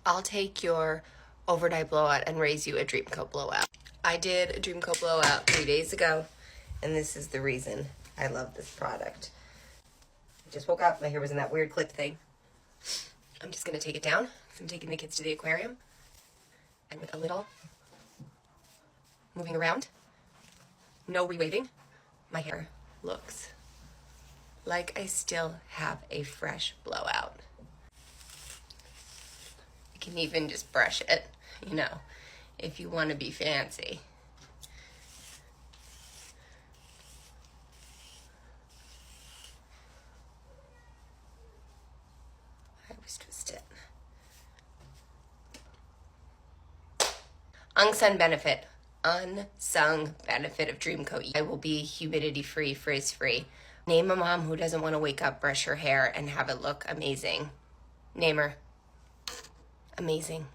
I'll take your overnight blowout and raise you a dream coat blowout. I did a dream coat blowout 3 days ago, and this is the reason I love this product. I just woke up, my hair was in that weird clip thing. I'm just gonna take it down. I'm taking the kids to the aquarium, and with a little moving around, no re-waving, my hair looks like I still have a fresh blowout. You can even just brush it, you know, if you want to be fancy. I always twist it. Unsung benefit of Dream Coat. I will be humidity free, frizz free. Name a mom who doesn't want to wake up, brush her hair, and have it look amazing. Name her. Amazing.